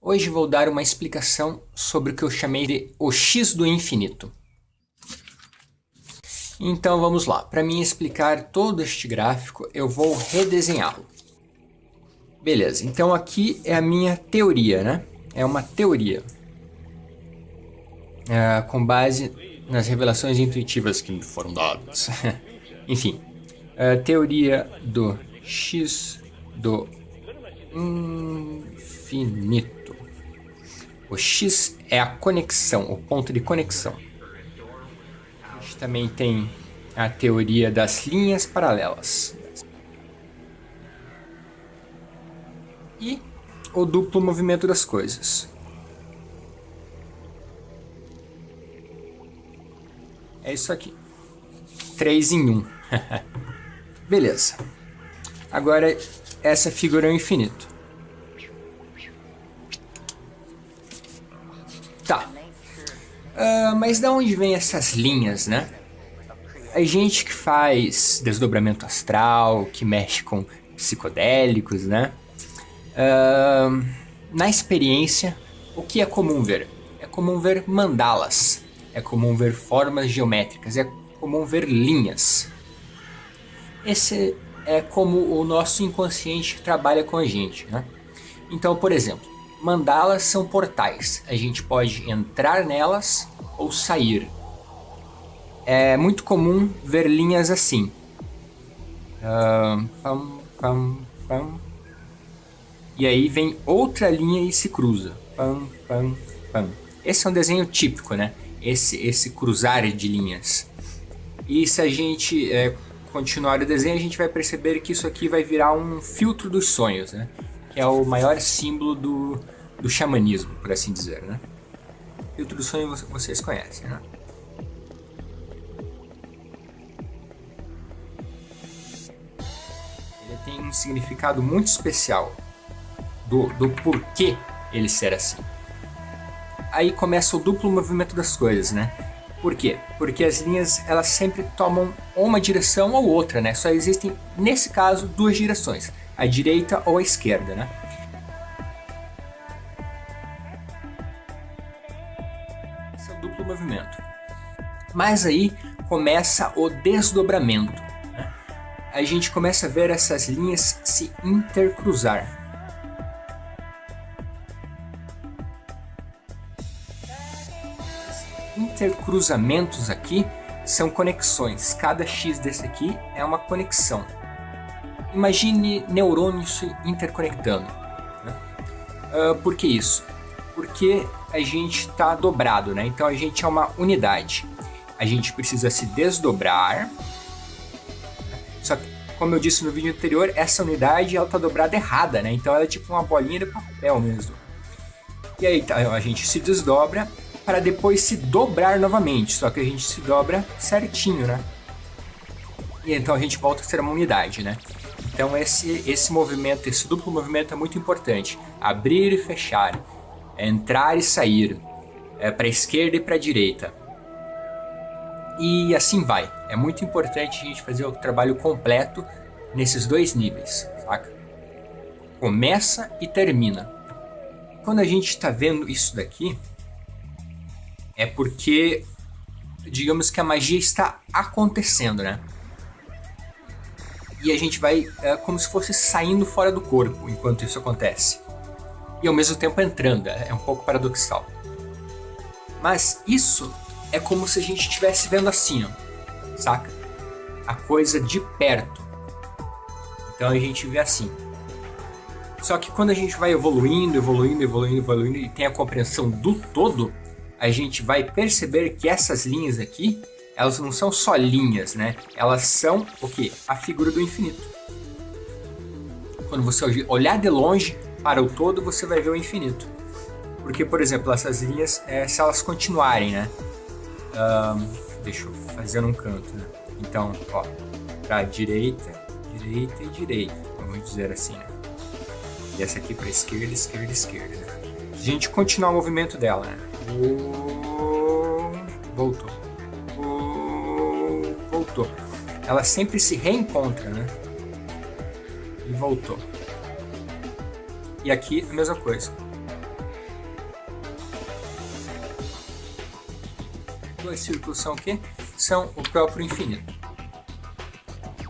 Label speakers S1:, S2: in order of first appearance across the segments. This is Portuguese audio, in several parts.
S1: Hoje vou dar uma explicação sobre o que eu chamei de o x do infinito. Então vamos lá, para mim explicar todo este gráfico eu vou redesenhá-lo. Beleza, então aqui é a minha teoria, né? É uma teoria com base nas revelações intuitivas que me foram dadas. Enfim, a teoria do x do infinito. O x é a conexão, o ponto de conexão. A gente também tem a teoria das linhas paralelas. E o duplo movimento das coisas. É isso aqui. 3 em 1. Beleza. Agora essa figura é o infinito. Tá. Mas de onde vem essas linhas, né? A gente que faz desdobramento astral, que mexe com psicodélicos, né? Na experiência, o que é comum ver? É comum ver mandalas, é comum ver formas geométricas, é comum ver linhas. Esse é como o nosso inconsciente trabalha com a gente, né? Então, por exemplo, mandalas são portais, a gente pode entrar nelas ou sair. É muito comum ver linhas assim. Pam, pam, pam. E aí vem outra linha e se cruza. Pam, pam, pam. Esse é um desenho típico, né? Esse cruzar de linhas. E se a gente continuar o desenho, a gente vai perceber que isso aqui vai virar um filtro dos sonhos, né? Que é o maior símbolo do xamanismo, por assim dizer, né? Filtro do sonho vocês conhecem, né? Ele tem um significado muito especial do porquê ele ser assim. Aí começa o duplo movimento das coisas, né? Por quê? Porque as linhas elas sempre tomam uma direção ou outra, né? Só existem, nesse caso, duas direções, a direita ou a esquerda, né? Esse é o duplo movimento. Mas aí começa o desdobramento, né? A gente começa a ver essas linhas se intercruzar. Intercruzamentos aqui são conexões. Cada X desse aqui é uma conexão. Imagine neurônios se interconectando, né? Por que isso? Porque a gente está dobrado, né? Então a gente é uma unidade. A gente precisa se desdobrar. Né? Só que, como eu disse no vídeo anterior, essa unidade ela está dobrada errada, né? Então ela é tipo uma bolinha de papel mesmo. E aí a gente se desdobra para depois se dobrar novamente, só que a gente se dobra certinho, né? E então a gente volta a ser uma unidade, né? Então esse movimento, esse duplo movimento é muito importante. Abrir e fechar, entrar e sair, para a esquerda e para a direita. E assim vai. É muito importante a gente fazer o trabalho completo nesses dois níveis, saca? Começa e termina. Quando a gente está vendo isso daqui, é porque, digamos que a magia está acontecendo, né? E a gente vai como se fosse saindo fora do corpo enquanto isso acontece. E ao mesmo tempo entrando, é um pouco paradoxal. Mas isso é como se a gente estivesse vendo assim, ó, saca? A coisa de perto. Então a gente vê assim. Só que quando a gente vai evoluindo e tem a compreensão do todo, a gente vai perceber que essas linhas aqui, elas não são só linhas, né? Elas são o quê? A figura do infinito. Quando você olhar de longe para o todo, você vai ver o infinito. Porque, por exemplo, essas linhas, se elas continuarem, né? Deixa eu fazer num canto, né? Então, ó, para direita e direita, vamos dizer assim, né? E essa aqui para esquerda, esquerda, esquerda, né? Se a gente continuar o movimento dela, né? Voltou. Voltou. Ela sempre se reencontra, né? E voltou. E aqui a mesma coisa. Dois círculos são o quê? São o próprio infinito.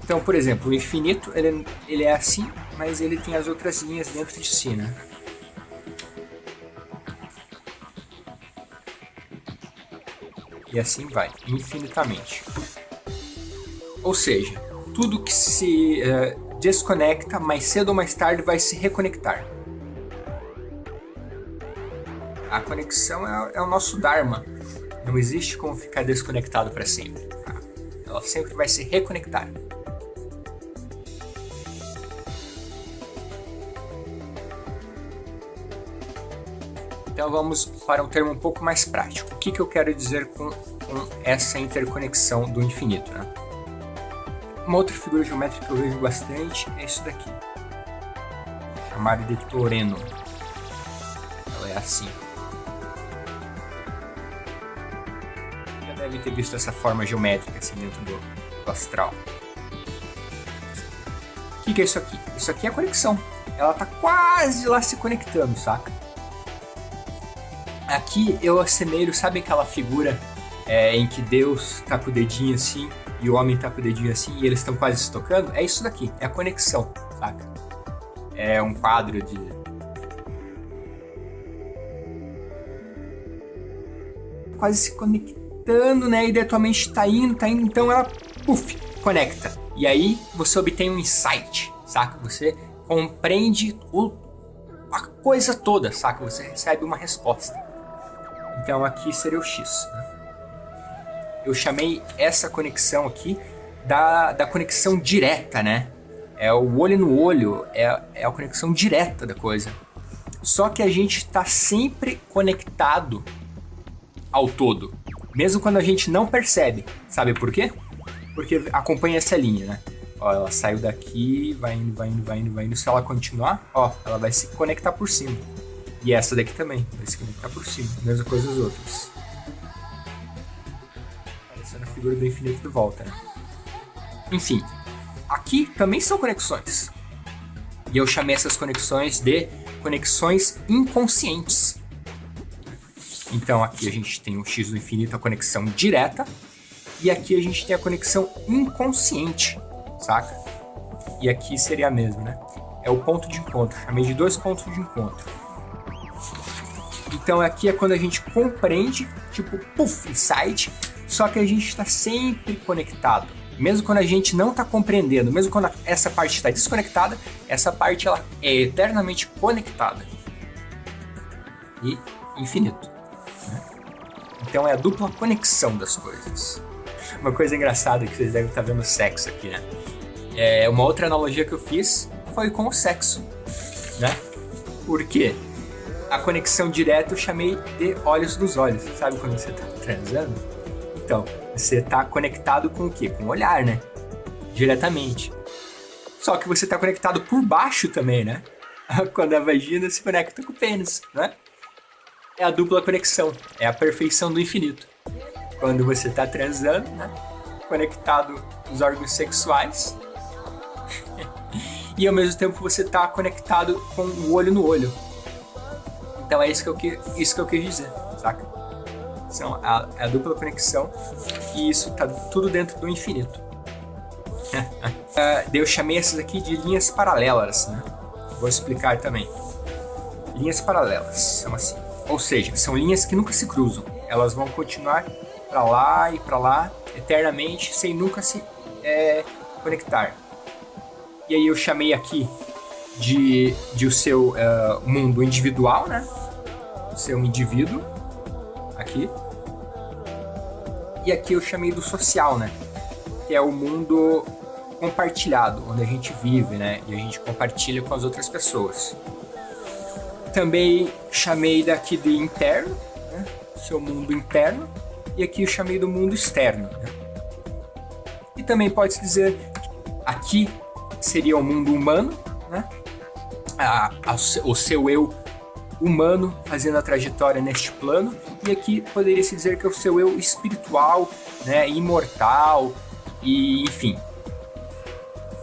S1: Então, por exemplo, o infinito ele é assim, mas ele tem as outras linhas dentro de si, né? E assim vai, infinitamente. Ou seja, tudo que se desconecta, mais cedo ou mais tarde vai se reconectar. A conexão é o nosso Dharma. Não existe como ficar desconectado para sempre. Tá? Ela sempre vai se reconectar. Então vamos para um termo um pouco mais prático. O que eu quero dizer com essa interconexão do infinito, né? Uma outra figura geométrica que eu vejo bastante é isso daqui, chamada de toreno. Ela é assim. Já deve ter visto essa forma geométrica assim dentro do astral. O que é isso aqui? Isso aqui é a conexão. Ela está quase lá se conectando, saca? Aqui eu assemelho, sabe aquela figura em que Deus tá com o dedinho assim e o homem tá com o dedinho assim e eles estão quase se tocando? É isso daqui, é a conexão, saca? É um quadro de... quase se conectando, né? E daí tua mente tá indo, então ela, puf, conecta. E aí você obtém um insight, saca? Você compreende a coisa toda, saca? Você recebe uma resposta. Então aqui seria o X, né? Eu chamei essa conexão aqui da conexão direta, né? É o olho no olho, é a conexão direta da coisa. Só que a gente está sempre conectado ao todo, mesmo quando a gente não percebe. Sabe por quê? Porque acompanha essa linha, né? Ó, ela saiu daqui, vai indo, vai indo, vai indo, vai indo. Se ela continuar, ó, ela vai se conectar por cima. E essa daqui também vai se conectar por cima. Mesma coisa das outras. Essa é a figura do infinito de volta, né? Enfim, aqui também são conexões. E eu chamei essas conexões de conexões inconscientes. Então aqui a gente tem o X do infinito, a conexão direta. E aqui a gente tem a conexão inconsciente, saca? E aqui seria a mesma, né? É o ponto de encontro. Chamei de dois pontos de encontro. Então aqui é quando a gente compreende, tipo, puff, insight, só que a gente está sempre conectado. Mesmo quando a gente não está compreendendo, mesmo quando essa parte está desconectada, essa parte ela é eternamente conectada. E infinito. Né? Então é a dupla conexão das coisas. Uma coisa engraçada que vocês devem estar vendo sexo aqui, né? Uma outra analogia que eu fiz foi com o sexo, né? Por quê? A conexão direta eu chamei de olhos nos olhos. Sabe quando você tá transando? Então, você tá conectado com o quê? Com o olhar, né? Diretamente. Só que você tá conectado por baixo também, né? Quando a vagina se conecta com o pênis, né? É a dupla conexão. É a perfeição do infinito. Quando você tá transando, né? Conectado os órgãos sexuais. E ao mesmo tempo você tá conectado com o olho no olho. Então é isso que eu quis dizer, saca? São a dupla conexão e isso tá tudo dentro do infinito. Daí eu chamei essas aqui de linhas paralelas, né? Vou explicar também. Linhas paralelas são assim. Ou seja, são linhas que nunca se cruzam. Elas vão continuar para lá e para lá eternamente sem nunca se conectar. E aí eu chamei aqui de o seu mundo individual, né? O seu indivíduo, aqui. E aqui eu chamei do social, né? Que é o mundo compartilhado, onde a gente vive, né? E a gente compartilha com as outras pessoas. Também chamei daqui de interno, né? Seu mundo interno. E aqui eu chamei do mundo externo, né? E também pode-se dizer que aqui seria o mundo humano, né? O seu eu humano fazendo a trajetória neste plano, e aqui poderia se dizer que é o seu eu espiritual, né, imortal, e enfim.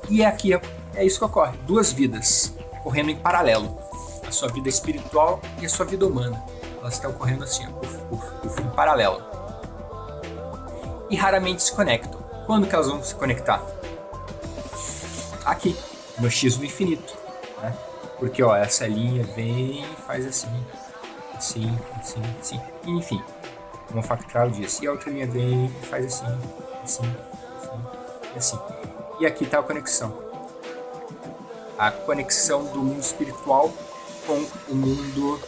S1: E aqui é isso que ocorre, duas vidas correndo em paralelo, a sua vida espiritual e a sua vida humana, elas estão correndo assim, em paralelo. e raramente se conectam. Quando que elas vão se conectar? Aqui, no x do infinito, né? Porque ó, essa linha vem e faz assim, assim, assim, assim, enfim, um factorial disso. E a outra linha vem e faz assim, assim, assim, assim. E aqui está a conexão. A conexão do mundo espiritual com o mundo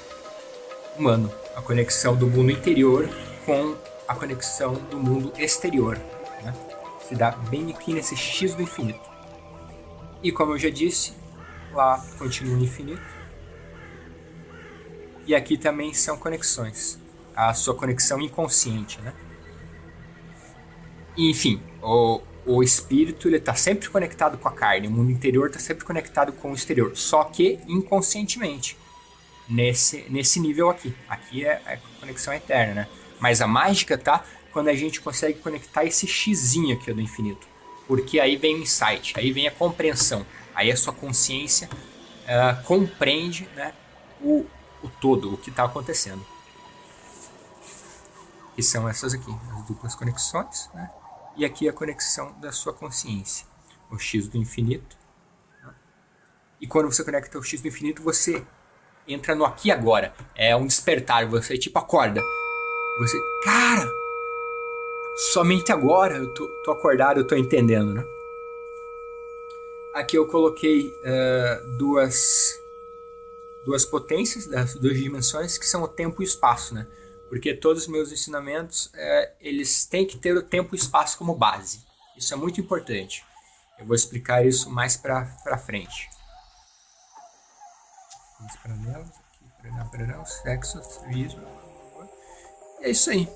S1: humano. A conexão do mundo interior com a conexão do mundo exterior, né? Se dá bem aqui nesse x do infinito. E como eu já disse, lá continua o infinito. E aqui também são conexões. A sua conexão inconsciente, né? E, enfim, o espírito está sempre conectado com a carne. O mundo interior está sempre conectado com o exterior. Só que inconscientemente. Nesse nível aqui. Aqui é conexão eterna, né? Mas a mágica tá quando a gente consegue conectar esse xzinho aqui do infinito. Porque aí vem o insight, aí vem a compreensão. Aí a sua consciência compreende, né, o todo, o que está acontecendo. Que são essas aqui, as duplas conexões, né? E aqui a conexão da sua consciência. O x do infinito. Né? E quando você conecta o x do infinito, você entra no aqui e agora. É um despertar. Você tipo acorda. Você, cara, somente agora eu tô acordado, eu tô entendendo, né? Aqui eu coloquei duas potências, das duas dimensões, que são o tempo e o espaço, né? Porque todos os meus ensinamentos, eles têm que ter o tempo e o espaço como base. Isso é muito importante. Eu vou explicar isso mais pra frente. Paralelos, aqui, sexo, serviço. É isso aí.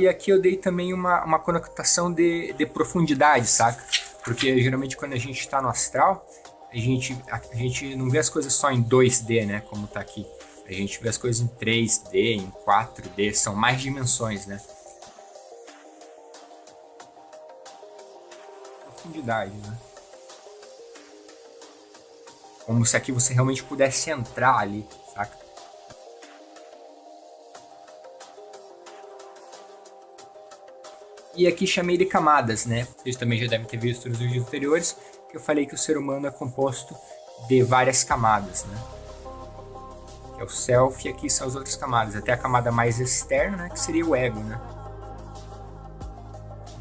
S1: E aqui eu dei também uma conotação de profundidade, saca? Porque geralmente quando a gente está no astral, a gente não vê as coisas só em 2D, né? Como tá aqui. A gente vê as coisas em 3D, em 4D, são mais dimensões, né? Profundidade, né? Como se aqui você realmente pudesse entrar ali, saca? E aqui chamei de camadas, né? Vocês também já devem ter visto nos vídeos anteriores que eu falei que o ser humano é composto de várias camadas, né? Que é o self e aqui são as outras camadas. Até a camada mais externa, né? Que seria o ego, né?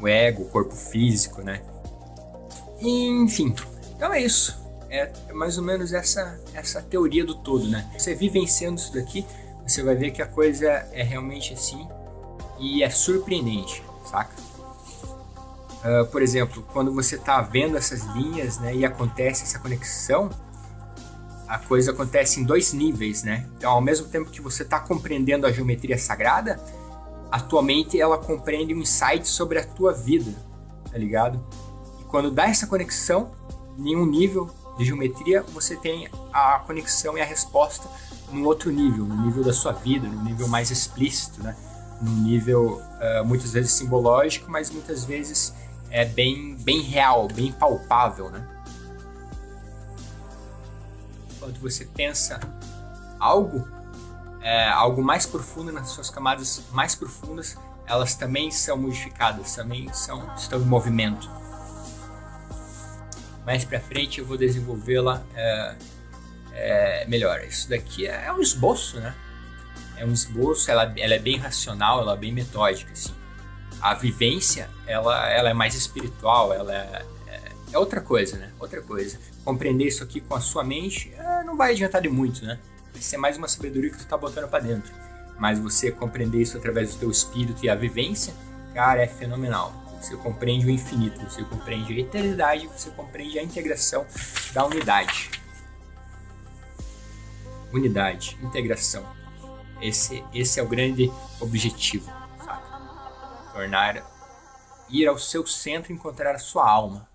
S1: O ego, o corpo físico, né? E, enfim, então é isso. É mais ou menos essa teoria do todo, né? Você vivenciando isso daqui, você vai ver que a coisa é realmente assim e é surpreendente, saca? Por exemplo, quando você está vendo essas linhas, né, e acontece essa conexão, a coisa acontece em 2 níveis, né? Então, ao mesmo tempo que você está compreendendo a geometria sagrada, a tua mente ela compreende um insight sobre a tua vida, tá ligado? E quando dá essa conexão, em um nível de geometria, você tem a conexão e a resposta num outro nível, no nível da sua vida, no nível mais explícito, né? Num nível muitas vezes simbológico, mas muitas vezes é bem real, bem palpável, né? Quando você pensa algo mais profundo, nas suas camadas mais profundas, elas também são modificadas, também estão em movimento. Mais pra frente eu vou desenvolvê-la melhor. Isso daqui é um esboço, né? É um esboço, ela é bem racional, ela é bem metódica, assim. A vivência, ela é mais espiritual, ela é outra coisa, né? Outra coisa. Compreender isso aqui com a sua mente não vai adiantar de muito, né? Vai ser mais uma sabedoria que tu tá botando pra dentro. Mas você compreender isso através do teu espírito e a vivência, cara, é fenomenal. Você compreende o infinito, você compreende a eternidade, você compreende a integração da unidade. Unidade, integração. Esse é o grande objetivo, sabe? Ir ao seu centro e encontrar a sua alma.